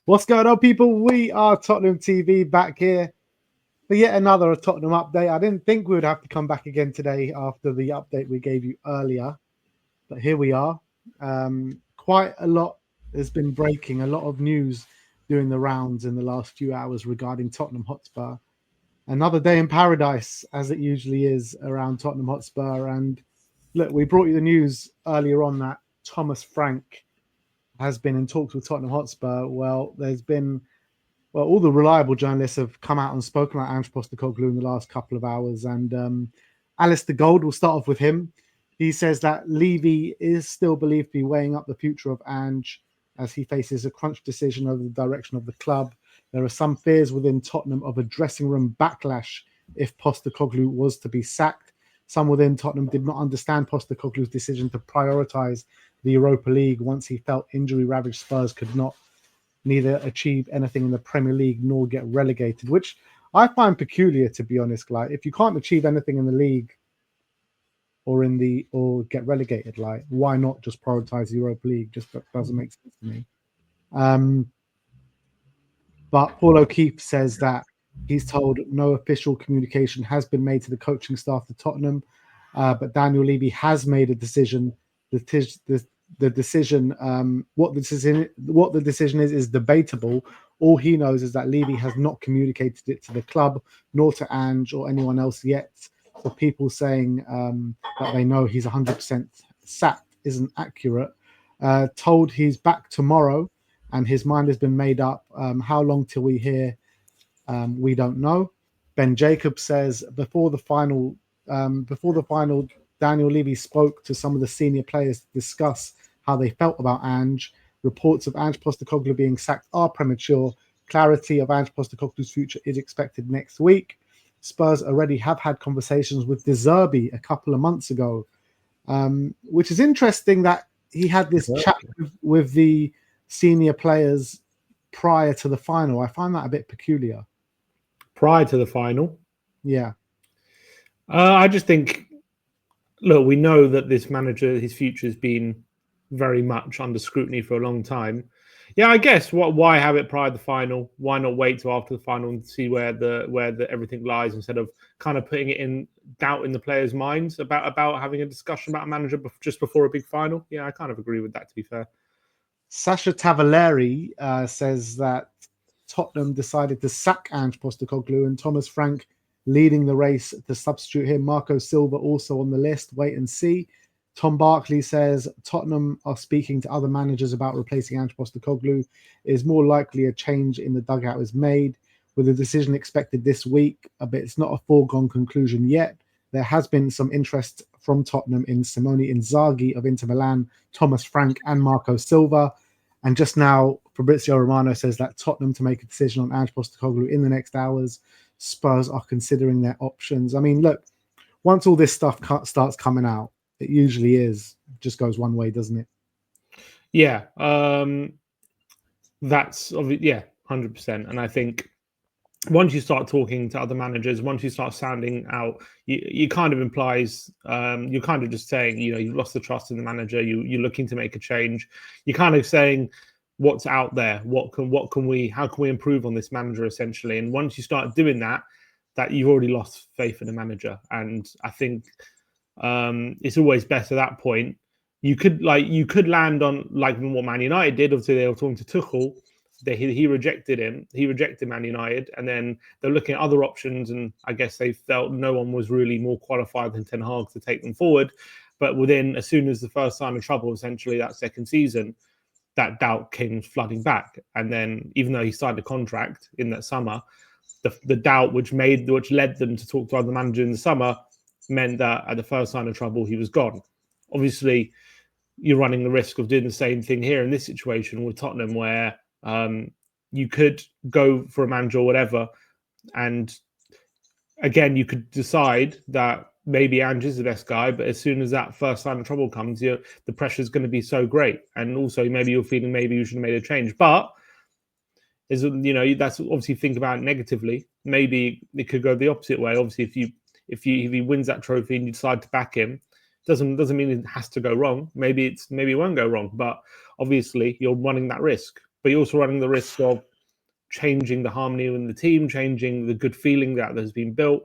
What's going on, people? We are Tottenham TV back here for yet another Tottenham update. I didn't think we would have to come back again today after the update we gave you earlier, but here we are. Quite a lot has been breaking, a lot of news doing the rounds in the last few hours regarding Tottenham Hotspur. Another day in paradise, as it usually is around Tottenham Hotspur. And look, we brought you the news earlier on that Thomas Frank has been in talks with Tottenham Hotspur. Well, all the reliable journalists have come out and spoken about Ange Postecoglou in the last couple of hours. And Alistair Gold, we'll start off with him. He says that Levy is still believed to be weighing up the future of Ange as he faces a crunch decision over the direction of the club. There are some fears within Tottenham of a dressing room backlash if Postecoglou was to be sacked. Some within Tottenham did not understand Postecoglou's decision to prioritise the Europa League once he felt injury-ravaged Spurs could neither achieve anything in the Premier League nor get relegated, which I find peculiar, to be honest. Like, if you can't achieve anything in the league or get relegated, like, why not just prioritise the Europa League? Just doesn't make sense to me. But Paul O'Keefe says that he's told no official communication has been made to the coaching staff of Tottenham, but Daniel Levy has made a decision. The decision, what the decision is debatable. All he knows is that Levy has not communicated it to the club, nor to Ange or anyone else yet. So people saying that they know he's 100% sacked isn't accurate. Told he's back tomorrow, and his mind has been made up. How long till we hear? We don't know. Ben Jacobs says before the final, Daniel Levy spoke to some of the senior players to discuss how they felt about Ange. Reports of Ange Postecoglou being sacked are premature. Clarity of Ange Postecoglou's future is expected next week. Spurs already have had conversations with De Zerbi a couple of months ago, which is interesting that he had this chat with the senior players prior to the final. I find that a bit peculiar. Prior to the final? Yeah. I just think, look, we know that this manager, his future has been very much under scrutiny for a long time. Yeah, I guess why have it prior to the final? Why not wait till after the final and see where everything lies instead of kind of putting it in doubt in the players' minds about having a discussion about a manager just before a big final? Yeah, I kind of agree with that, to be fair. Sasha Tavaleri says that Tottenham decided to sack Ange Postecoglou and Thomas Frank leading the race to substitute him. Marco Silva also on the list. Wait and see. Tom Barkley says Tottenham are speaking to other managers about replacing Ange Postecoglou. It is more likely a change in the dugout is made, with a decision expected this week, but it's not a foregone conclusion yet. There has been some interest from Tottenham in Simone Inzaghi of Inter Milan, Thomas Frank and Marco Silva. And just now, Fabrizio Romano says that Tottenham to make a decision on Ange Postecoglou in the next hours. Spurs are considering their options. I mean, look, once all this stuff starts coming out, it usually just goes one way, doesn't it? Yeah, that's obviously, yeah, 100%. And I think once you start talking to other managers, once you start sounding out, you kind of implies you're kind of just saying, you've lost the trust in the manager. You're looking to make a change. You're kind of saying what's out there. How can we improve on this manager essentially? And once you start doing that you've already lost faith in the manager. And I think it's always best at that point. You could land on like what Man United did. Obviously, they were talking to Tuchel. He rejected him. He rejected Man United, and then they're looking at other options. And I guess they felt no one was really more qualified than Ten Hag to take them forward. But as soon as the first sign of trouble, essentially that second season, that doubt came flooding back. And then, even though he signed a contract in that summer, the doubt which led them to talk to other managers in the summer meant that at the first sign of trouble, he was gone. Obviously, you're running the risk of doing the same thing here in this situation with Tottenham, where you could go for a manager or whatever, and again, you could decide that maybe Ange is the best guy, but as soon as that first sign of trouble comes, the pressure is going to be so great, and also maybe you're feeling maybe you should have made a change. But that's obviously think about it negatively. Maybe it could go the opposite way. Obviously, if he wins that trophy and you decide to back him, doesn't mean it has to go wrong. Maybe it won't go wrong, but obviously you're running that risk. but you're also running the risk of changing the harmony in the team, changing the good feeling that has been built.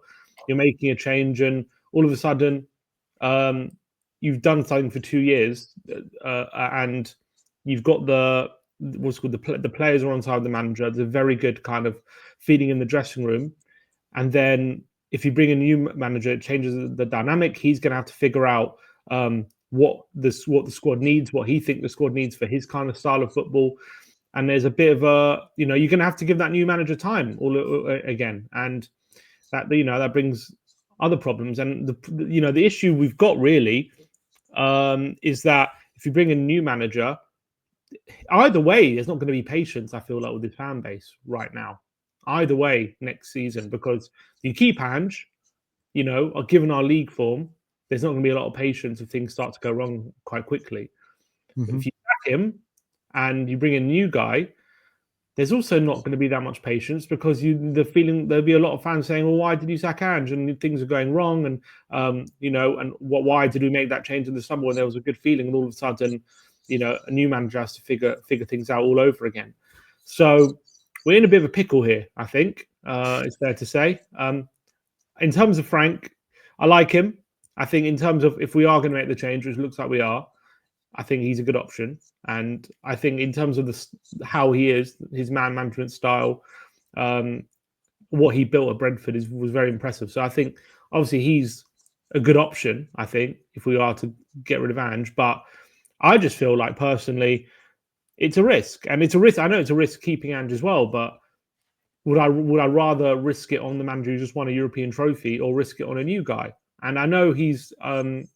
You're making a change, and all of a sudden, you've done something for 2 years, and you've got the players are on side of the manager. There's a very good kind of feeling in the dressing room, and then if you bring a new manager, it changes the dynamic. He's going to have to figure out what the squad needs, what he thinks the squad needs for his kind of style of football. And there's a bit of you're going to have to give that new manager time all again, and that that brings other problems. And the issue we've got really is that if you bring a new manager, either way, there's not going to be patience. I feel like with this fan base right now, either way next season, because you keep Ange, given our league form, there's not going to be a lot of patience if things start to go wrong quite quickly. Mm-hmm. If you sack him and you bring in a new guy, there's also not going to be that much patience, because there'll be a lot of fans saying, well, why did you sack Ange? And things are going wrong. And, why did we make that change in the summer when there was a good feeling? And all of a sudden, a new manager has to figure things out all over again. So we're in a bit of a pickle here, I think, it's fair to say. In terms of Frank, I like him. I think in terms of if we are going to make the change, which looks like we are, I think he's a good option. And I think in terms of how he is, his man management style, what he built at Brentford was very impressive. So I think obviously he's a good option, I think, if we are to get rid of Ange. But I just feel like personally, it's a risk. And it's a risk. I know it's a risk keeping Ange as well, but would I rather risk it on the manager who just won a European trophy, or risk it on a new guy? And I know he's done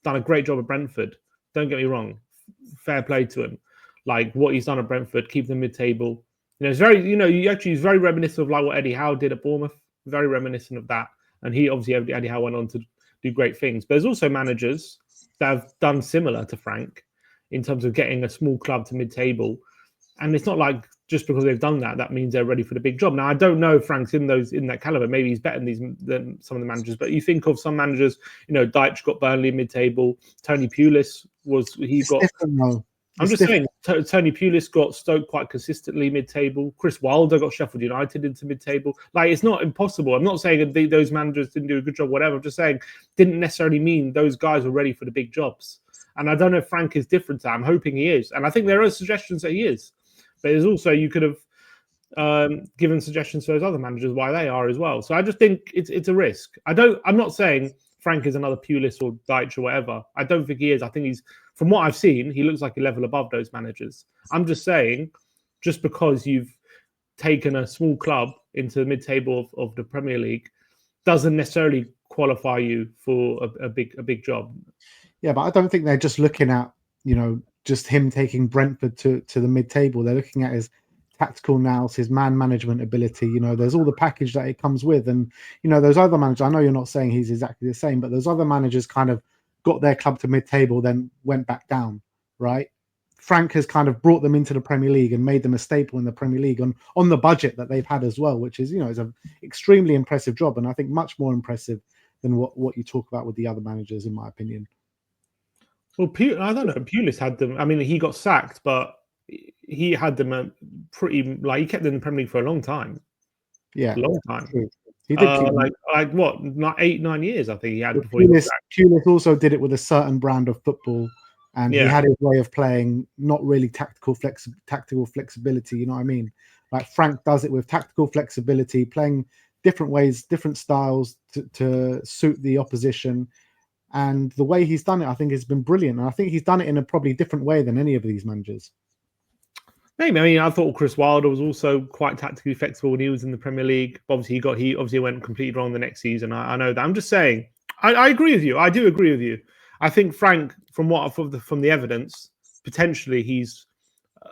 a great job at Brentford. Don't get me wrong. Fair play to him. Like what he's done at Brentford, keep them mid-table. It's very, he's very reminiscent of like what Eddie Howe did at Bournemouth. Very reminiscent of that. And he obviously, Eddie Howe went on to do great things. But there's also managers that have done similar to Frank in terms of getting a small club to mid-table. And it's not like just because they've done that means they're ready for the big job. Now, I don't know if Frank's in that caliber. Maybe he's better than some of the managers. But you think of some managers, Deitch got Burnley mid-table. Tony Pulis I'm just saying, Tony Pulis got Stoke quite consistently mid-table. Chris Wilder got Sheffield United into mid-table. Like, it's not impossible. I'm not saying that those managers didn't do a good job, whatever. I'm just saying didn't necessarily mean those guys were ready for the big jobs. And I don't know if Frank is different to that. I'm hoping he is. And I think there are suggestions that he is. But there's also, you could have given suggestions to those other managers why they are as well. So I just think it's a risk. I'm not saying Frank is another Pulis or Deitch or whatever. I don't think he is. I think from what I've seen, he looks like a level above those managers. I'm just saying, just because you've taken a small club into the mid-table of the Premier League doesn't necessarily qualify you for a big job. Yeah, but I don't think they're just looking at, just him taking Brentford to the mid-table. They're looking at his tactical nous, his man management ability. There's all the package that it comes with. And, those other managers, I know you're not saying he's exactly the same, but those other managers kind of got their club to mid-table, then went back down, right? Frank has kind of brought them into the Premier League and made them a staple in the Premier League on the budget that they've had as well, which is, is an extremely impressive job. And I think much more impressive than what you talk about with the other managers, in my opinion. Well, I don't know. Pulis had them. I mean, he got sacked, but he had them pretty. Like, he kept them in the Premier League for a long time. Yeah, a long time. True. He did keep like what, 8-9 years? I think he had before. Pulis also did it with a certain brand of football, and he had his way of playing. Not really tactical flexibility. You know what I mean? Like Frank does it with tactical flexibility, playing different ways, different styles to suit the opposition. And the way he's done it, I think, has been brilliant. And I think he's done it in a probably different way than any of these managers. Maybe. I mean, I thought Chris Wilder was also quite tactically flexible when he was in the Premier League. Obviously, he obviously went completely wrong the next season. I know that. I'm just saying, I agree with you. I do agree with you. I think Frank, from the evidence, potentially he's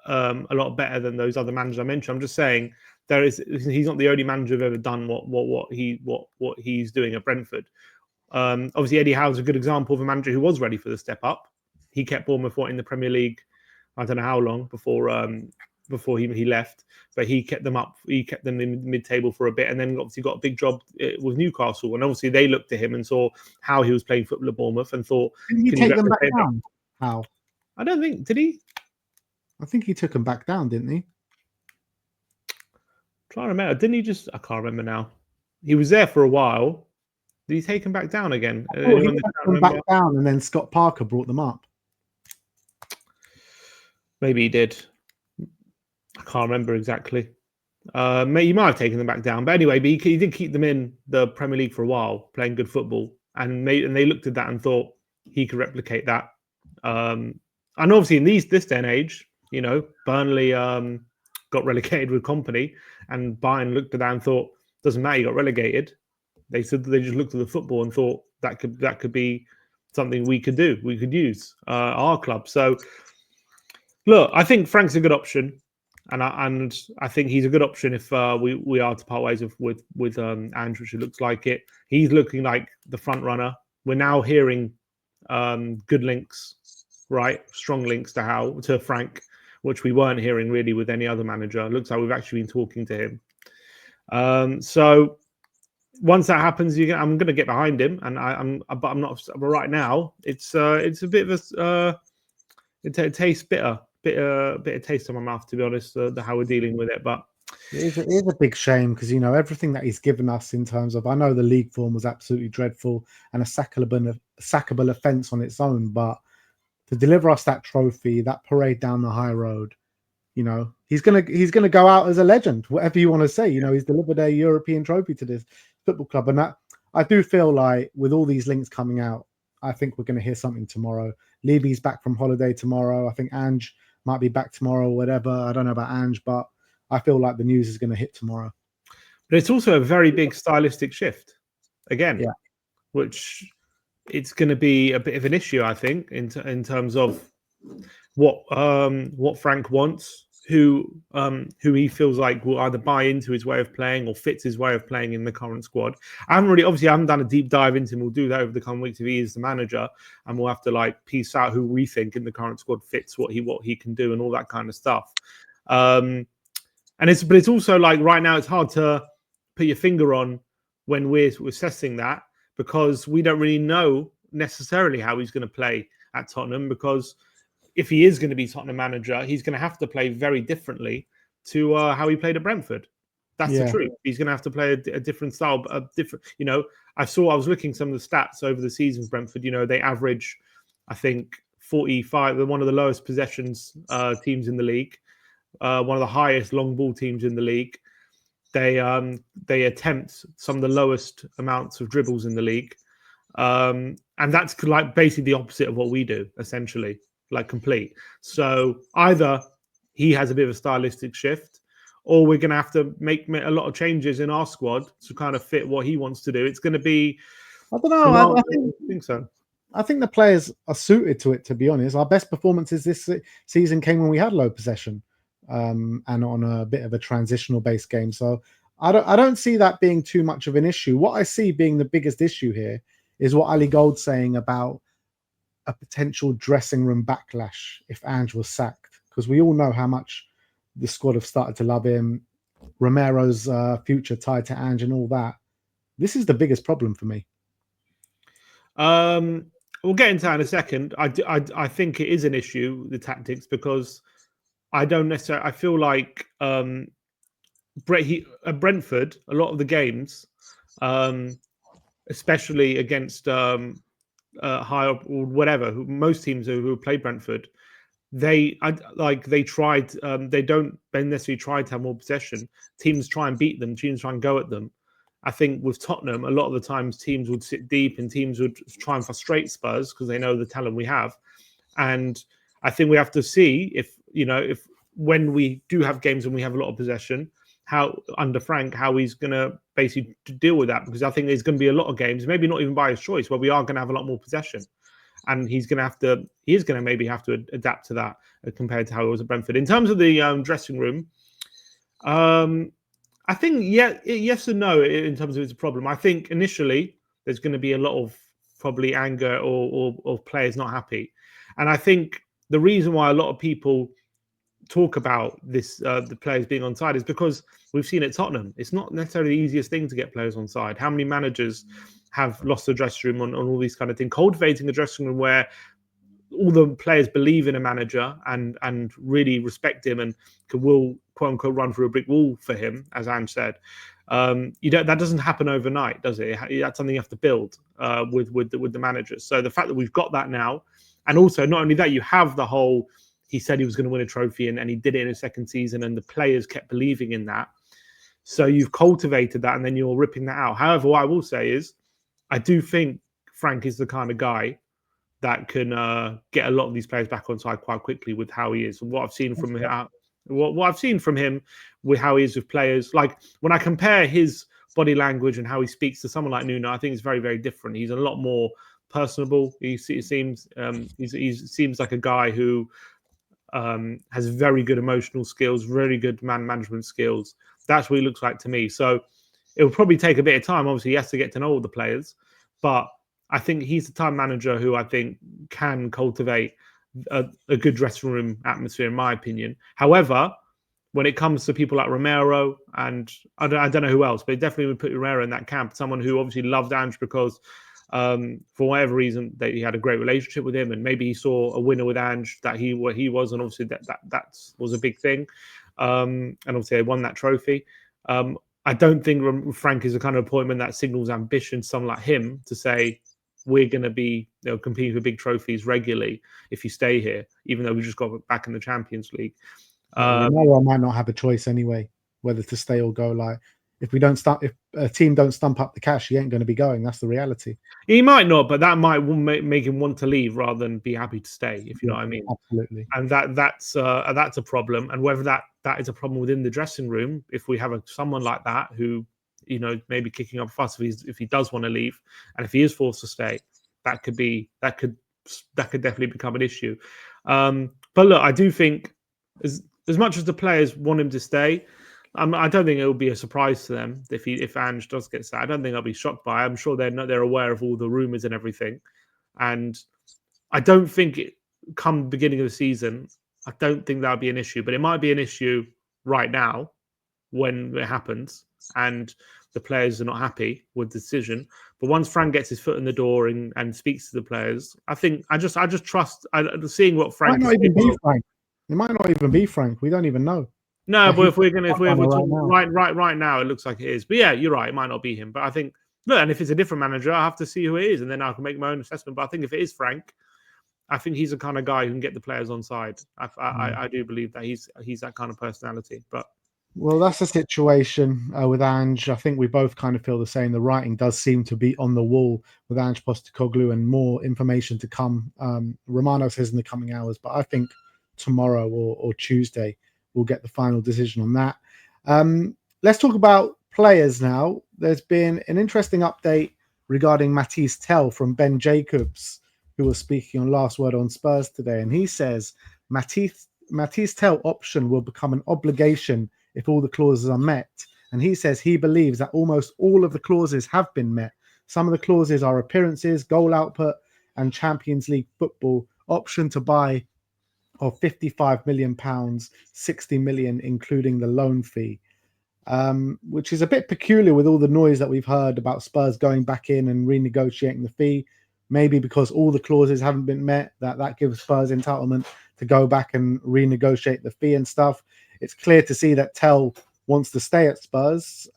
a lot better than those other managers I mentioned. I'm just saying he's not the only manager who've ever done what he's doing at Brentford. Obviously, Eddie Howe's a good example of a manager who was ready for the step up. He kept Bournemouth in the Premier League, I don't know how long before he left, but he kept them up. He kept them in mid-table for a bit, and then obviously got a big job with Newcastle. And obviously, they looked at him and saw how he was playing football at Bournemouth and thought, "Didn't he take them back down?" How? I don't think did he. I think he took them back down, didn't he? trying to remember. Didn't he just? I can't remember now. He was there for a while. Did he take him back down again? Oh, he Anyone took them back down, and then Scott Parker brought them up. Maybe he did. I can't remember exactly. He might have taken them back down, but anyway, he did keep them in the Premier League for a while, playing good football, and they looked at that and thought he could replicate that. And obviously, in this day and age, Burnley got relegated with Company, and Bayern looked at that and thought, doesn't matter, you got relegated. They said they just looked at the football and thought that could be something we could do. We could use our club. So, look, I think Frank's a good option. And I think he's a good option if we are to part ways with Ange, which it looks like it. He's looking like the front runner. We're now hearing good links, right? Strong links to Frank, which we weren't hearing really with any other manager. It looks like we've actually been talking to him. So once that happens, I'm going to get behind him, but I'm not. But right now, it's a bit of it tastes bitter. Bit of taste in my mouth, to be honest, how we're dealing with it. But it is a big shame because everything that he's given us in terms of, I know the league form was absolutely dreadful and a sackable offence on its own, but to deliver us that trophy, that parade down the high road, he's gonna go out as a legend, whatever you want to say. He's delivered a European trophy to this football club, and that I do feel like with all these links coming out, I think we're going to hear something tomorrow. Levy's back from holiday tomorrow. I think Ange might be back tomorrow or whatever. I don't know about Ange, but I feel like the news is going to hit tomorrow. But it's also a very big stylistic shift, again, which it's going to be a bit of an issue, I think, in terms of what Frank wants, who he feels like will either buy into his way of playing or fits his way of playing in the current squad. I haven't done a deep dive into him. We'll do that over the coming weeks if he is the manager, and we'll have to piece out who we think in the current squad fits what he can do and all that kind of stuff. But it's also right now it's hard to put your finger on when we're assessing that, because we don't really know necessarily how he's going to play at Tottenham, because if he is going to be Tottenham manager, he's going to have to play very differently to how he played at Brentford. That's the truth. He's going to have to play a different style, a different. I was looking some of the stats over the season. Brentford, they average, I think, 45. They're one of the lowest possessions teams in the league, one of the highest long ball teams in the league. They attempt some of the lowest amounts of dribbles in the league, and that's basically the opposite of what we do, essentially. Complete. So either he has a bit of a stylistic shift, or we're going to have to make a lot of changes in our squad to kind of fit what he wants to do. It's going to be, I don't know. I think so. I think the players are suited to it, to be honest. Our best performances this season came when we had low possession and on a bit of a transitional based game. So I don't see that being too much of an issue. What I see being the biggest issue here is what Ali Gold's saying about a potential dressing room backlash if Ange was sacked, because we all know how much the squad have started to love him, Romero's future tied to Ange and all that. This is the biggest problem for me. We'll get into that in a second. I think it is an issue, the tactics, because I don't necessarily. I feel like at Brentford, a lot of the games, especially against high up or whatever, most teams who play Brentford, they tried. They don't necessarily try to have more possession. Teams try and beat them. Teams try and go at them. I think with Tottenham, a lot of the times teams would sit deep and teams would try and frustrate Spurs because they know the talent we have. And I think we have to see if when we do have games and we have a lot of possession, how under Frank, how he's going to basically deal with that. Because I think there's going to be a lot of games, maybe not even by his choice, where we are going to have a lot more possession. And he is going to maybe have to adapt to that compared to how it was at Brentford. In terms of the dressing room, I think yes and no in terms of it's a problem. I think initially there's going to be a lot of probably anger or players not happy, and I think the reason why a lot of people talk about this the players being on side is because we've seen at Tottenham it's not necessarily the easiest thing to get players on side. How many managers have lost the dressing room on all these kind of things? Cultivating a dressing room where all the players believe in a manager and really respect him and will quote unquote run through a brick wall for him, as Ange said. That doesn't happen overnight, does it? That's something you have to build with the managers. So the fact that we've got that now, and also not only that, you have the whole. He said he was going to win a trophy, and he did it in his second season, and the players kept believing in that. So you've cultivated that, and then you're ripping that out. However, what I will say is, I do think Frank is the kind of guy that can get a lot of these players back on side quite quickly with how he is and what I've seen from him. What I've seen from him with how he is with players, like when I compare his body language and how he speaks to someone like Nuno, I think it's very, very different. He's a lot more personable. He seems like a guy who has very good emotional skills, very good man management skills. That's what he looks like to me. So it will probably take a bit of time. Obviously, he has to get to know all the players, but I think he's the type manager who I think can cultivate a good dressing room atmosphere, in my opinion. However, when it comes to people like Romero and I don't know who else, but definitely would put Romero in that camp. Someone who obviously loved Ange because for whatever reason he had a great relationship with him, and maybe he saw a winner with Ange that he was, and obviously that was a big thing. And obviously they won that trophy. I don't think Frank is the kind of appointment that signals ambition to someone like him to say, we're going to be competing for big trophies regularly if you stay here, even though we just got back in the Champions League. Romero might not have a choice anyway, whether to stay or go. Like if a team don't stump up the cash, he ain't going to be going. That's the reality. He might not, but that might make him want to leave rather than be happy to stay, if you know what I mean. Absolutely. And that's a problem. And whether that is a problem within the dressing room, if we have someone like that who, maybe kicking up fuss if he does want to leave, and if he is forced to stay, that could definitely become an issue. But look, I do think as much as the players want him to stay, I don't think it will be a surprise to them if Ange does get sacked. I don't think I'll be shocked by it. I'm sure they're aware of all the rumours and everything. And I don't think come beginning of the season, I don't think that'll be an issue. But it might be an issue right now when it happens and the players are not happy with the decision. But once Frank gets his foot in the door and speaks to the players, I just trust seeing what Frank. It might not even be Frank. It might not even be Frank. We don't even know. No, but if we're talking right now, it looks like it is. But yeah, you're right. It might not be him. But I think and if it's a different manager, I have to see who it is, and then I can make my own assessment. But I think if it is Frank, I think he's the kind of guy who can get the players on side. I do believe that he's that kind of personality. But well, that's the situation with Ange. I think we both kind of feel the same. The writing does seem to be on the wall with Ange Postecoglou, and more information to come. Romano says in the coming hours, but I think tomorrow or Tuesday we'll get the final decision on that. Let's talk about players now. There's been an interesting update regarding Matisse Tell from Ben Jacobs, who was speaking on Last Word on Spurs today, and he says Matisse Tell option will become an obligation if all the clauses are met. And he says he believes that almost all of the clauses have been met. Some of the clauses are appearances, goal output, and Champions League football. Option to buy of £55 million, 60 million including the loan fee, which is a bit peculiar with all the noise that we've heard about Spurs going back in and renegotiating the fee. Maybe because all the clauses haven't been met, that gives Spurs entitlement to go back and renegotiate the fee and stuff. It's clear to see that Tell wants to stay at Spurs.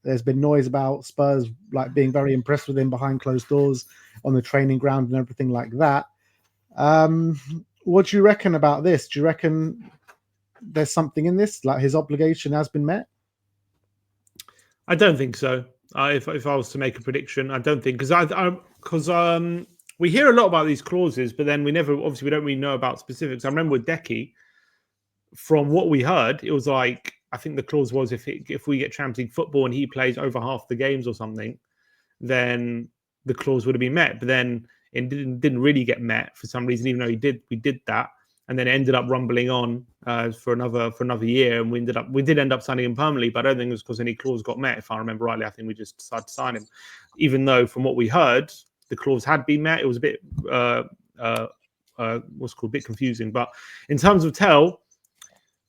There's been noise about Spurs like being very impressed with him behind closed doors on the training ground and everything like that. What do you reckon about this? Do you reckon there's something in this, like his obligation has been met? I don't think so. If I was to make a prediction, I don't think, because we hear a lot about these clauses, but then we don't really know about specifics. I remember with Decky, from what we heard, it was like, I think the clause was if we get Champions League football and he plays over half the games or something, then the clause would have been met. But then it didn't really get met for some reason, even though we did that, and then it ended up rumbling on for another year, and we did end up signing him permanently. But I don't think it was because any clause got met. If I remember rightly, I think we just decided to sign him, even though from what we heard, the clause had been met. It was a bit a bit confusing. But in terms of Tell,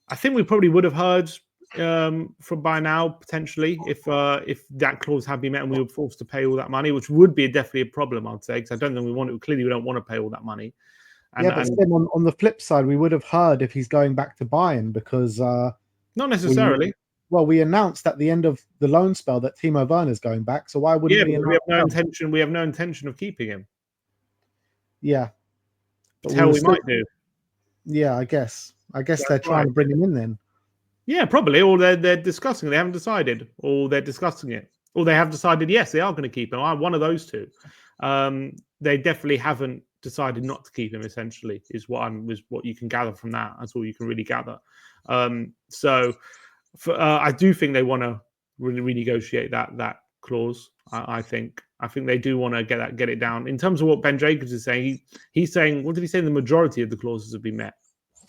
I think we probably would have heard from by now potentially if that clause had been met and we were forced to pay all that money, which would be definitely a problem, I'd say, because I don't think we don't want to pay all that money. Yeah, but then on the flip side, we would have heard if he's going back to Bayern because not necessarily. we announced at the end of the loan spell that Timo Werner's going back. So why wouldn't we? We have no intention. We have no intention of keeping him. Yeah, but hell, we might do. Yeah, I guess they're trying to bring him in then. Yeah, probably. Or they're discussing. They haven't decided. Or they're discussing it. Or they have decided. Yes, they are going to keep him. One of those two. They definitely haven't decided not to keep him. Essentially, is what you can gather from that. That's all you can really gather. So, I do think they want to really renegotiate that clause. I think they do want to get it down. In terms of what Ben Jacobs is saying, he's saying, what did he say? The majority of the clauses have been met.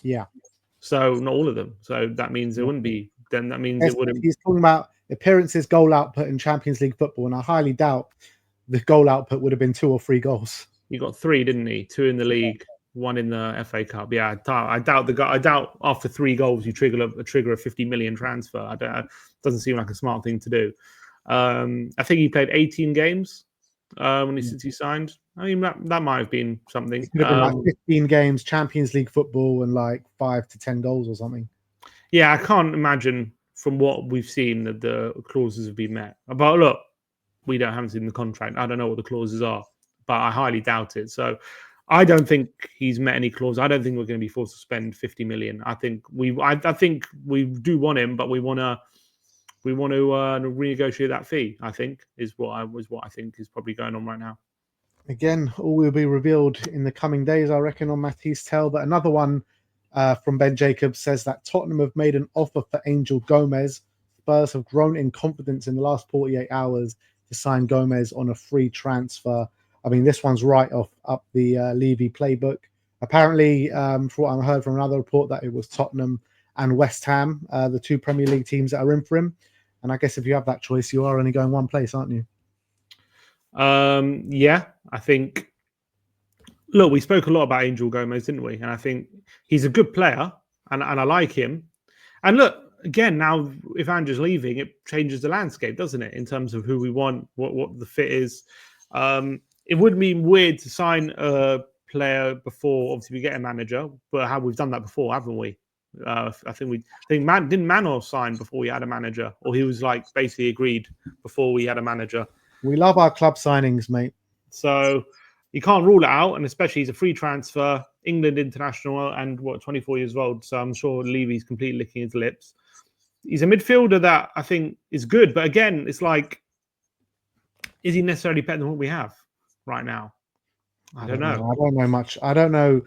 Yeah. So not all of them. So that means it wouldn't be. Then that means it wouldn't. He's talking about appearances, goal output in Champions League football, and I highly doubt the goal output would have been 2 or 3 goals. He got 3, didn't he? 2 in the league, 1 in the FA Cup. Yeah, I doubt after 3 goals you trigger a 50 million transfer. Doesn't seem like a smart thing to do. I think he played 18 games since he signed. I mean, that might have been something. It could have been like 15 games, Champions League football, and like 5 to 10 goals or something. Yeah, I can't imagine from what we've seen that the clauses have been met. But look, haven't seen the contract. I don't know what the clauses are, but I highly doubt it. So I don't think he's met any clause. I don't think we're going to be forced to spend 50 million. I think we do want him, but we want to renegotiate that fee. I think is what I think is probably going on right now. Again, all will be revealed in the coming days, I reckon, on Matisse Tell. But another one from Ben Jacobs says that Tottenham have made an offer for Angel Gomes. Spurs have grown in confidence in the last 48 hours to sign Gomes on a free transfer. I mean, this one's right up the Levy playbook. Apparently, from what I heard from another report, that it was Tottenham and West Ham, the 2 Premier League teams that are in for him. And I guess if you have that choice, you are only going one place, aren't you? Yeah, I think. Look, we spoke a lot about Angel Gomes, didn't we? And I think he's a good player, and I like him. And look, again, now if Ange's leaving, it changes the landscape, doesn't it? In terms of who we want, what the fit is. It would be weird to sign a player before, obviously, we get a manager, but how we've done that before, haven't we? I think didn't Manor sign before we had a manager, or he was like basically agreed before we had a manager. We love our club signings, mate. So you can't rule it out, and especially he's a free transfer, England international, and 24 years old. So I'm sure Levy's completely licking his lips. He's a midfielder that I think is good, but again, it's like, is he necessarily better than what we have right now? I don't know. I don't know much. I don't know.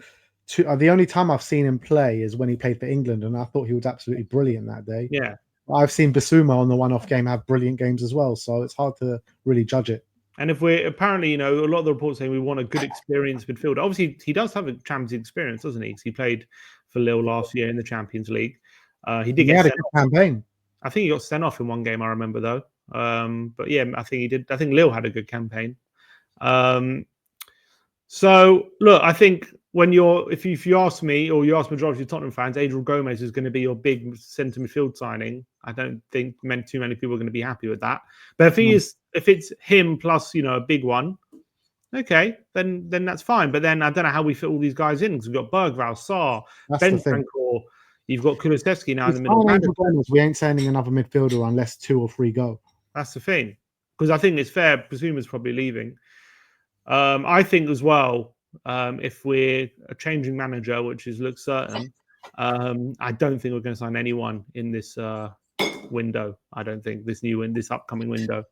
The only time I've seen him play is when he played for England, and I thought he was absolutely brilliant that day. Yeah. I've seen Basuma on the one-off game have brilliant games as well, so it's hard to really judge it. And if we're apparently, a lot of the reports saying we want a good experienced midfielder. Obviously, he does have a Champions League experience, doesn't he? He played for Lille last year in the Champions League. He had a good campaign. I think he got sent off in one game, I remember, though. But yeah, I think he did. I think Lille had a good campaign. So look, I think if you ask me, or you ask majority of Tottenham fans, Angel Gomes is going to be your big centre midfield signing. I don't think too many people are going to be happy with that. But if it's him plus a big one, okay, then that's fine. But then I don't know how we fit all these guys in, because we've got Bergvall, Sarr, Bentancur, you've got Kulusevski now in the middle. Gomes, we ain't sending another midfielder unless 2 or 3 go. That's the thing, because I think it's fair. Basuma's probably leaving. I think as well, if we're a changing manager, which looks certain, I don't think we're going to sign anyone in this window. I don't think this upcoming window,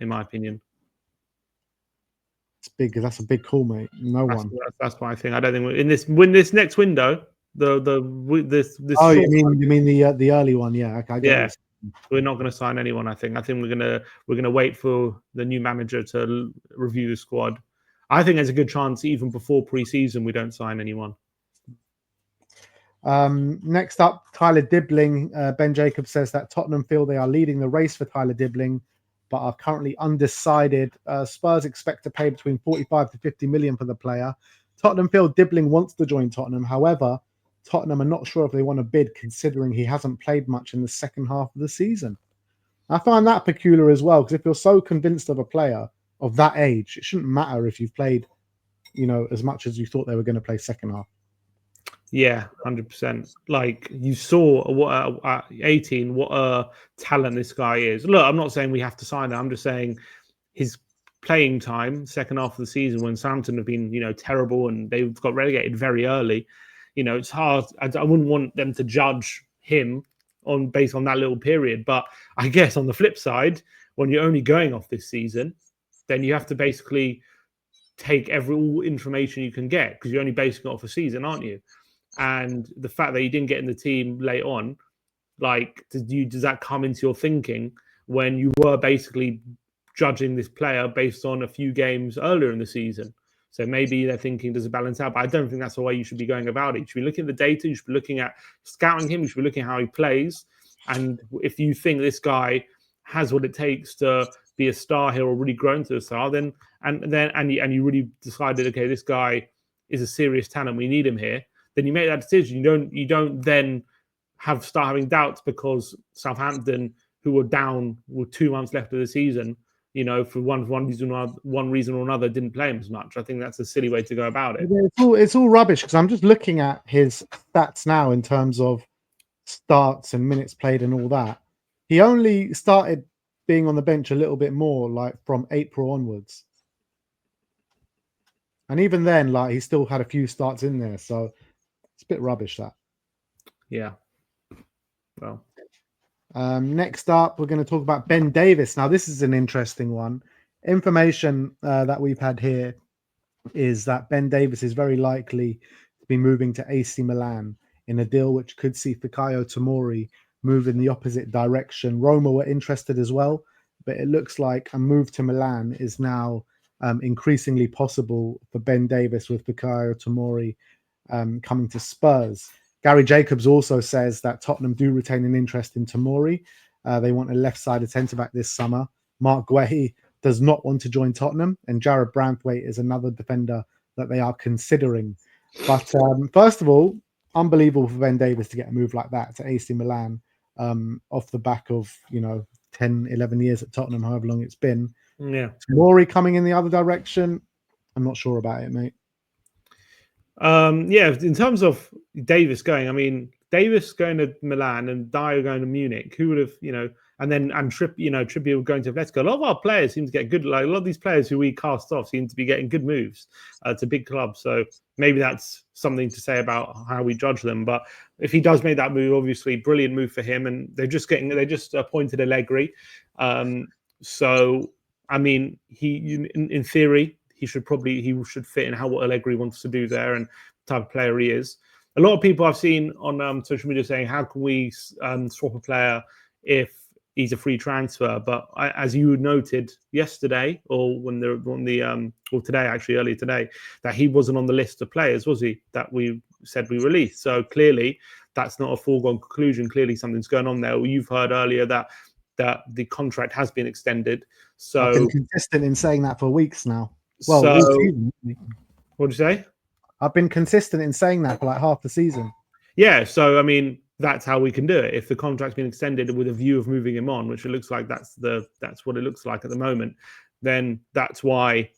in my opinion. It's big. That's a big call, mate. That's what I think. I don't think in this next window. This. Oh, you mean the early one? Yeah. Okay, yeah. We're not going to sign anyone. I think we're going to wait for the new manager to review the squad. I think there's a good chance even before pre-season we don't sign anyone. Next up, Tyler Dibbling. Ben Jacobs says that Tottenham feel they are leading the race for Tyler Dibbling, but are currently undecided. Spurs expect to pay between 45 to 50 million for the player. Tottenham feel Dibbling wants to join Tottenham. However, Tottenham are not sure if they want to bid, considering he hasn't played much in the second half of the season. I find that peculiar as well, because if you're so convinced of a player of that age, it shouldn't matter if you've played as much as you thought they were going to play second half. Yeah, 100%. Like you saw what 18, what a talent this guy is. Look, I'm not saying we have to sign him. I'm just saying his playing time, second half of the season, when Southampton have been, terrible and they've got relegated very early. It's hard. I wouldn't want them to judge him based on that little period. But I guess on the flip side, when you're only going off this season, then you have to basically take all information you can get because you're only basing it off a season, aren't you? And the fact that you didn't get in the team late on, like, does that come into your thinking when you were basically judging this player based on a few games earlier in the season? So maybe they're thinking, does it balance out? But I don't think that's the way you should be going about it. You should be looking at the data. You should be looking at scouting him. You should be looking at how he plays. And if you think this guy has what it takes to be a star here or really grow into a star, then you really decided, okay, this guy is a serious talent. We need him here. Then you make that decision. You don't then start having doubts because Southampton, who were down with 2 months left of the season, for one reason or another, didn't play him as much. I think that's a silly way to go about it. It's all rubbish because I'm just looking at his stats now in terms of starts and minutes played and all that. He only started being on the bench a little bit more, like from April onwards. And even then, like, he still had a few starts in there. So it's a bit rubbish, that. Yeah. Well. Next up, we're going to talk about Ben Davies. Now, this is an interesting one. Information that we've had here is that Ben Davies is very likely to be moving to AC Milan in a deal which could see Fikayo Tomori move in the opposite direction. Roma were interested as well, but it looks like a move to Milan is now increasingly possible for Ben Davies, with Fikayo Tomori coming to Spurs. Gary Jacobs also says that Tottenham do retain an interest in Tomori. They want a left-sided centre-back this summer. Mark Guehi does not want to join Tottenham, and Jared Branthwaite is another defender that they are considering. But first of all, unbelievable for Ben Davies to get a move like that to AC Milan off the back of, 10, 11 years at Tottenham, however long it's been. Yeah. Tomori coming in the other direction, I'm not sure about it, mate. Yeah, in terms of Davies going, I mean, Davies going to Milan and Dyer going to Munich, who would have, Trippier going to Atletico. A lot of our players seem to get good, like a lot of these players who we cast off seem to be getting good moves to big clubs. So maybe that's something to say about how we judge them. But if he does make that move, obviously brilliant move for him. And they just appointed Allegri. So, I mean, in theory, he should fit in what Allegri wants to do there and the type of player he is. A lot of people I've seen on social media saying, how can we swap a player if he's a free transfer? But as you noted yesterday, or earlier today, that he wasn't on the list of players, was he? That we said we released. So clearly, that's not a foregone conclusion. Clearly, something's going on there. You've heard earlier that the contract has been extended. So I've been consistent in saying that for weeks now. Well, what did you say? I've been consistent in saying that for like half the season. Yeah, so I mean, that's how we can do it. If the contract's been extended with a view of moving him on, which it looks like that's what it looks like at the moment, then that's why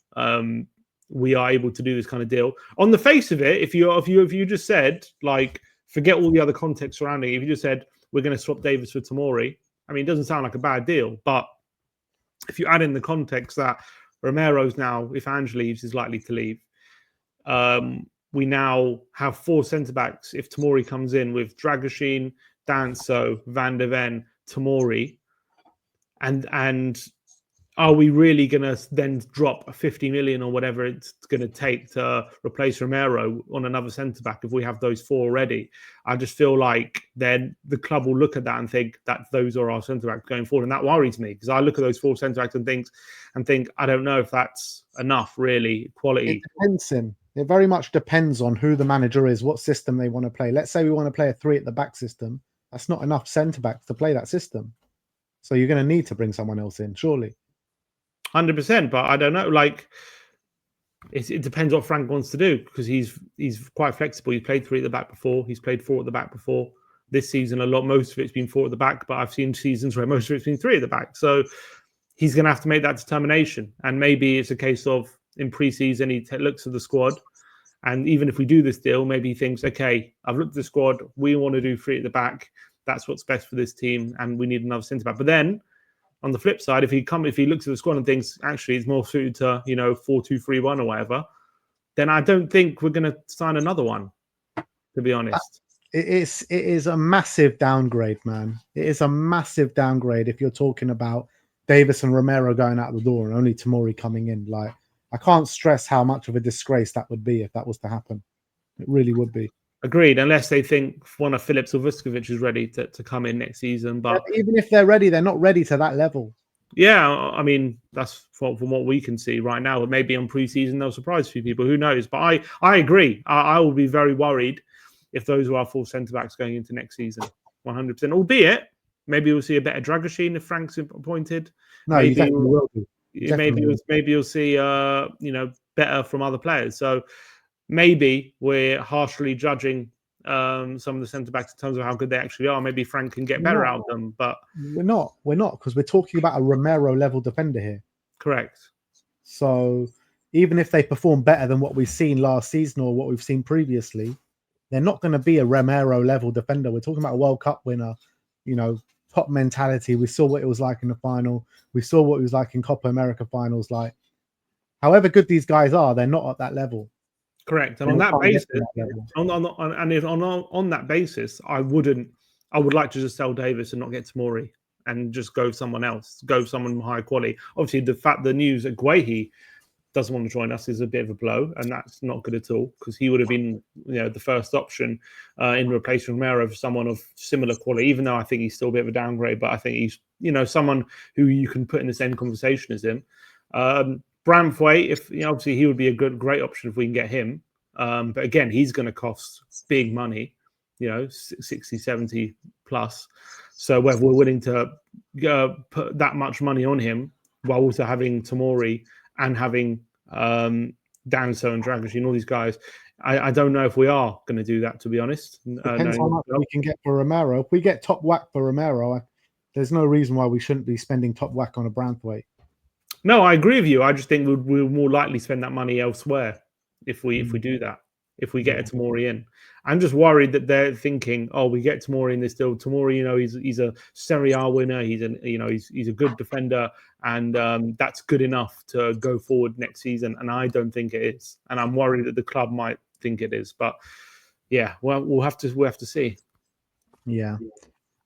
we are able to do this kind of deal. On the face of it, if you just said, like, forget all the other context surrounding it, if you just said we're going to swap Davies for Tomori, I mean, it doesn't sound like a bad deal. But if you add in the context that Romero's now, if Ange leaves, is likely to leave. We now have 4 centre-backs if Tomori comes in, with Dragoshin, Danso, Van der Ven, Tomori. And are we really going to then drop 50 million or whatever it's going to take to replace Romero on another centre-back if we have those 4 already? I just feel like then the club will look at that and think that those are our centre-backs going forward. And that worries me, because I look at those 4 centre-backs and think, I don't know if that's enough, really, quality. It depends, it very much depends on who the manager is, what system they want to play. Let's say we want to play a 3 at the back system. That's not enough centre-backs to play that system. So you're going to need to bring someone else in, surely. 100%, but I don't know. Like, it depends what Frank wants to do, because he's quite flexible. He's played 3 at the back before. He's played 4 at the back before. This season, most of it's been 4 at the back, but I've seen seasons where most of it's been 3 at the back. So he's going to have to make that determination. And maybe it's a case of in pre-season, he looks at the squad, and even if we do this deal, maybe he thinks, okay, I've looked at the squad, we want to do 3 at the back. That's what's best for this team, and we need another centre back. But then, on the flip side, if he looks at the squad and thinks actually it's more suited to 4-2-3-1 or whatever, then I don't think we're going to sign another one. To be honest, it is a massive downgrade, man. It is a massive downgrade if you're talking about Davis and Romero going out the door and only Tomori coming in. Like, I can't stress how much of a disgrace that would be if that was to happen. It really would be. Agreed, unless they think one of Phillips or Vuskovic is ready to come in next season. But even if they're ready, they're not ready to that level. Yeah, I mean, that's from what we can see right now. But maybe on pre-season they'll surprise a few people. Who knows? But I agree. I will be very worried if those are our full centre-backs going into next season. 100%. Albeit, maybe we'll see a better Dragoshin if Frank's appointed. No, maybe you definitely will do. Maybe you'll see better from other players. So maybe we're harshly judging some of the centre backs in terms of how good they actually are. Maybe Frank can get better out of them, but we're not because we're talking about a Romero level defender here. Correct. So even if they perform better than what we've seen last season or what we've seen previously, they're not going to be a Romero level defender. We're talking about a World Cup winner, top mentality. We saw what it was like in the final. We saw what it was like in Copa America finals. Like, however good these guys are, they're not at that level. Correct. And on that basis, on that basis, I would like to just sell Davis and not get Tomori and just go someone else, go someone high quality. Obviously, the news that Guehi doesn't want to join us is a bit of a blow, and that's not good at all because he would have been, the first option in replacement Romero for someone of similar quality. Even though I think he's still a bit of a downgrade, but I think he's, someone who you can put in the same conversation as him. Branthwaite, obviously he would be a great option if we can get him. But again, he's going to cost big money, 60, 70 plus. So whether we're willing to put that much money on him while also having Tomori and having Danso and Dragoshin and all these guys, I don't know if we are going to do that, to be honest. Depends how much we can get for Romero. If we get top whack for Romero, there's no reason why we shouldn't be spending top whack on a Branthwaite. No, I agree with you. I just think we'll more likely spend that money elsewhere if we do that. If we get a Tomori in, I'm just worried that they're thinking, "Oh, we get Tomori in this deal. Tomori, he's a Serie A winner. He's a good defender, and that's good enough to go forward next season." And I don't think it is, and I'm worried that the club might think it is. But yeah, well, we'll have to see. Yeah,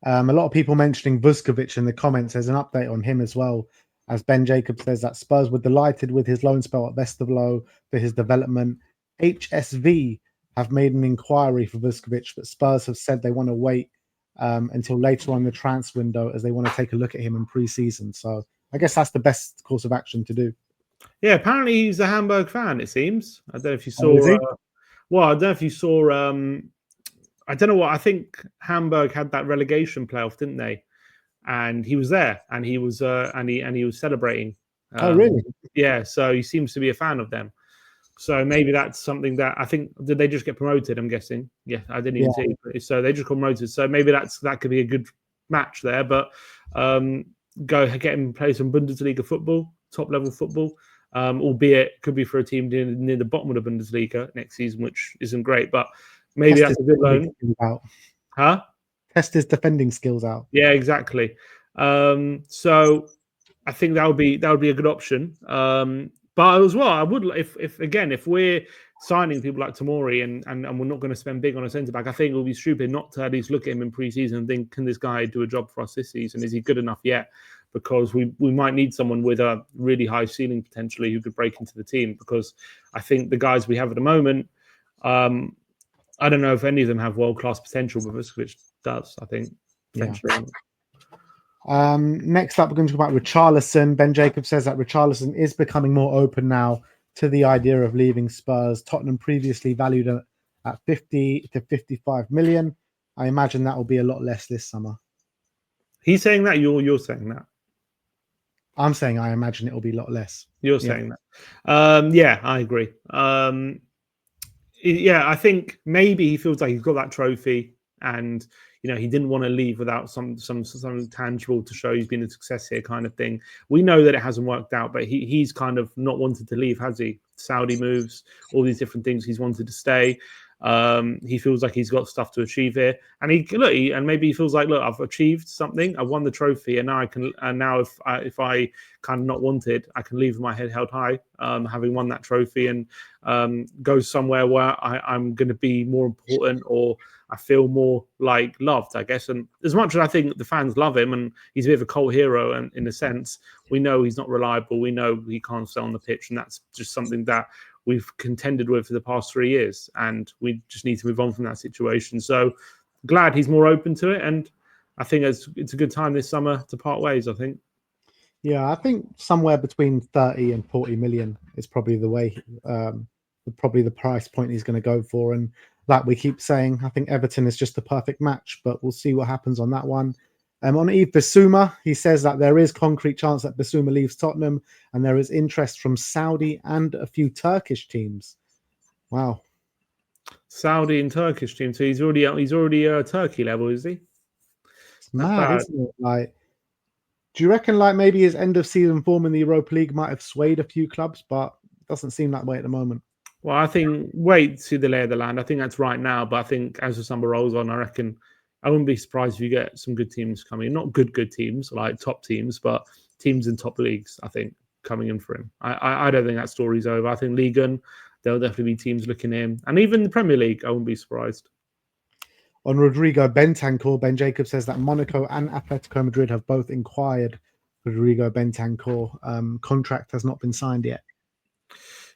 a lot of people mentioning Vuskovic in the comments. There's an update on him as well. As Ben Jacobs says, that Spurs were delighted with his loan spell at Westerlo for his development. HSV have made an inquiry for Vuskovic, but Spurs have said they want to wait until later on in the transfer window as they want to take a look at him in pre-season. So I guess that's the best course of action to do. Yeah, apparently he's a Hamburg fan, it seems. I don't know if you saw... I don't know if you saw... I don't know what... I think Hamburg had that relegation playoff, didn't they? And he was there, and he was and he was celebrating. Oh, really? Yeah, so he seems to be a fan of them. So maybe that's something that I think. Did they just get promoted? I'm guessing. Yeah, I didn't even see. So they just got promoted. So maybe that could be a good match there. But go get him play some Bundesliga football, top level football. Albeit could be for a team near the bottom of the Bundesliga next season, which isn't great. But maybe that's a good loan. Huh? Test his defending skills out. Yeah, exactly. So I think that would be a good option. But as well, I would if we're signing people like Tomori and we're not going to spend big on a centre back, I think it would be stupid not to at least look at him in pre-season and think, can this guy do a job for us this season? Is he good enough yet? Because we might need someone with a really high ceiling potentially who could break into the team. Because I think the guys we have at the moment, I don't know if any of them have world-class potential, but Vuskovic does, I think, potentially. Yeah. Next up, we're going to talk about Richarlison. Ben Jacobs says that Richarlison is becoming more open now to the idea of leaving Spurs. Tottenham previously valued at 50 to 55 million. I imagine that will be a lot less this summer. He's saying that. You're saying that. I'm saying I imagine it will be a lot less. You're saying that. Yeah, I agree. Yeah, I think maybe he feels like he's got that trophy and he didn't want to leave without something tangible to show he's been a success here, kind of thing. We know that it hasn't worked out, but he's kind of not wanted to leave, has he? Saudi moves, all these different things. He's wanted to stay. He feels like he's got stuff to achieve here, and and maybe he feels like, look, I've achieved something. I won the trophy, and now I can. And now, if I kind of not wanted, I can leave with my head held high, having won that trophy, and go somewhere where I'm going to be more important, or I feel more like loved, I guess. And as much as I think the fans love him, and he's a bit of a cult hero, and in a sense, we know he's not reliable. We know he can't stay on the pitch, and that's just something that we've contended with for the past 3 years, and we just need to move on from that situation. So glad he's more open to it, and I think it's a good time this summer to part ways, I think. Yeah, I think somewhere between 30 and 40 million is probably the way, probably the price point he's going to go for. And like we keep saying, I think Everton is just the perfect match, but we'll see what happens on that one. On Yves Bissouma, he says that there is concrete chance that Bissouma leaves Tottenham, and there is interest from Saudi and a few Turkish teams. Wow. Saudi and Turkish teams. So he's already Turkey level, is he? It's mad, isn't it? Like, do you reckon like maybe his end of season form in the Europa League might have swayed a few clubs, but it doesn't seem that way at the moment? Well, I think wait to see the lay of the land. I think that's right now, but I think as the summer rolls on, I reckon I wouldn't be surprised if you get some good teams coming. Not good teams like top teams, but teams in top leagues, I think, coming in for him. I don't think that story's over. I think Ligue 1, there'll definitely be teams looking in. And even the Premier League, I wouldn't be surprised. On Rodrigo Bentancur, Ben Jacobs says that Monaco and Atletico Madrid have both inquired Rodrigo Bentancur. Contract has not been signed yet.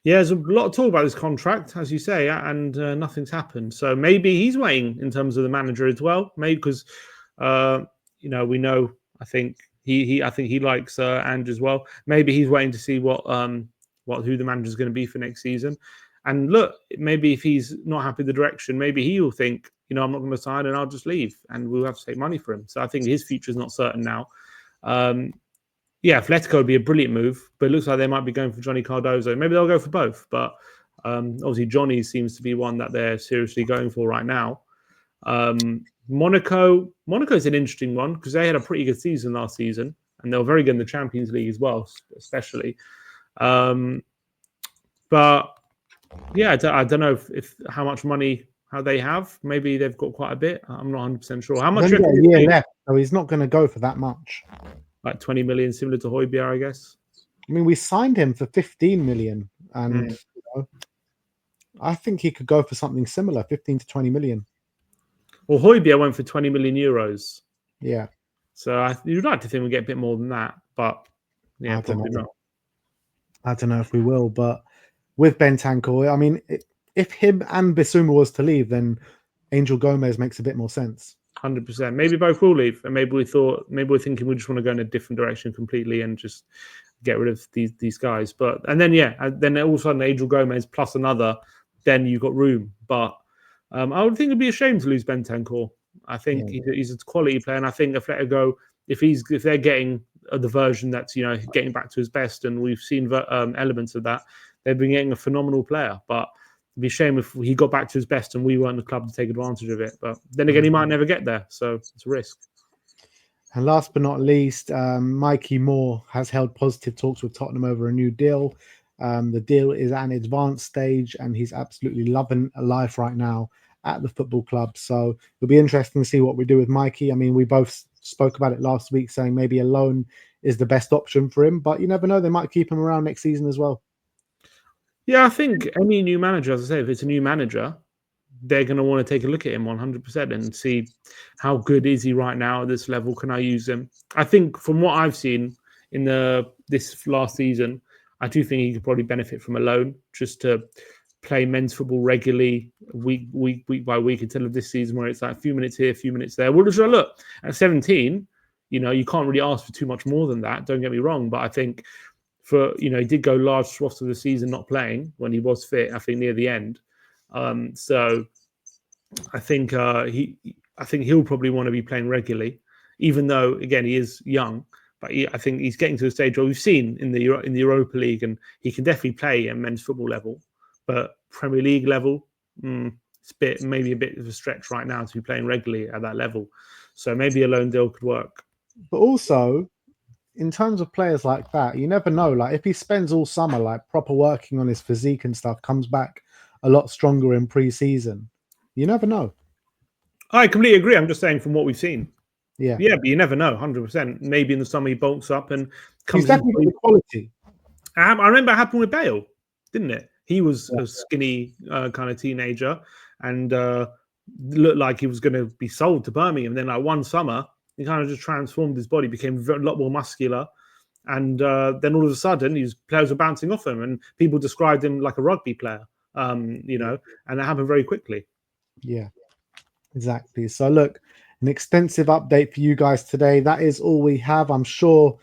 Yeah, there's a lot of talk about this contract, as you say, and nothing's happened. So maybe he's waiting in terms of the manager as well. Maybe because we know. I think he likes Ange as well. Maybe he's waiting to see who the manager is going to be for next season. And look, maybe if he's not happy with the direction, maybe he will think, I'm not going to sign and I'll just leave, and we'll have to take money for him. So I think his future is not certain now. Yeah, Atletico would be a brilliant move, but it looks like they might be going for Johnny Cardozo. Maybe they'll go for both, but obviously Johnny seems to be one that they're seriously going for right now. Monaco is an interesting one because they had a pretty good season last season, and they were very good in the Champions League as well, especially. But yeah, I don't know if how much money they have. Maybe they've got quite a bit. I'm not 100% sure. How much? He's got a year left, so he's not going to go for that much. Like 20 million, similar to Højbjerg, I guess. I mean, we signed him for 15 million, and I think he could go for something similar, 15 to 20 million. Well, Højbjerg went for 20 million euros. Yeah. So you'd like to think we get a bit more than that, but yeah, probably not. I don't know if we will, but with Bentancur, I mean, if him and Bissouma was to leave, then Angel Gomes makes a bit more sense. 100%. Maybe both will leave, and maybe we're thinking we just want to go in a different direction completely and just get rid of these guys. And then all of a sudden Angel Gomes plus another, then you've got room. But I would think it'd be a shame to lose Bentancur. I think he's a quality player, and I think Atletico, if they're getting the version that's getting back to his best, and we've seen elements of that, they've been getting a phenomenal player. But it'd be a shame if he got back to his best and we weren't the club to take advantage of it. But then again, he might never get there, so it's a risk. And last but not least, Mikey Moore has held positive talks with Tottenham over a new deal. The deal is at an advanced stage, and he's absolutely loving life right now at the football club. So it'll be interesting to see what we do with Mikey. I mean, we both spoke about it last week, saying maybe a loan is the best option for him, but you never know, they might keep him around next season as well. Yeah, I think any new manager, as I say, if it's a new manager, they're going to want to take a look at him 100% and see how good is he right now at this level. Can I use him? I think from what I've seen in this last season, I do think he could probably benefit from a loan just to play men's football regularly, week by week, instead of this season where it's like a few minutes here, a few minutes there. Well, look, at 17, you can't really ask for too much more than that. Don't get me wrong, but I think he did go large swaths of the season not playing when he was fit, I think near the end. So I think he'll probably want to be playing regularly, even though again he is young. But I think he's getting to the stage where we've seen in the Europa League, and he can definitely play at men's football level, but Premier League level, maybe a bit of a stretch right now to be playing regularly at that level. So maybe a loan deal could work. But also, in terms of players like that, you never know. Like if he spends all summer like proper working on his physique and stuff, comes back a lot stronger in pre-season, you never know. I completely agree. I'm just saying from what we've seen. Yeah, But you never know. 100%. Maybe in the summer he bulks up and he's comes. definitely got the quality. I remember it happened with Bale, didn't it? He was Yeah. a skinny kind of teenager and looked like he was going to be sold to Birmingham. And then, like one summer, he kind of just transformed his body, became a lot more muscular, and then all of a sudden, his players were bouncing off him, and people described him like a rugby player. You know, and that happened very quickly. Yeah, exactly. So look, an extensive update for you guys today. That is all we have. I'm sure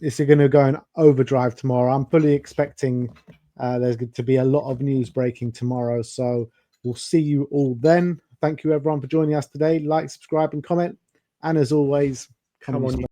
it's going to go in overdrive tomorrow. I'm fully expecting there's going to be a lot of news breaking tomorrow. So we'll see you all then. Thank you everyone for joining us today. Like, subscribe, and comment. And as always, come on.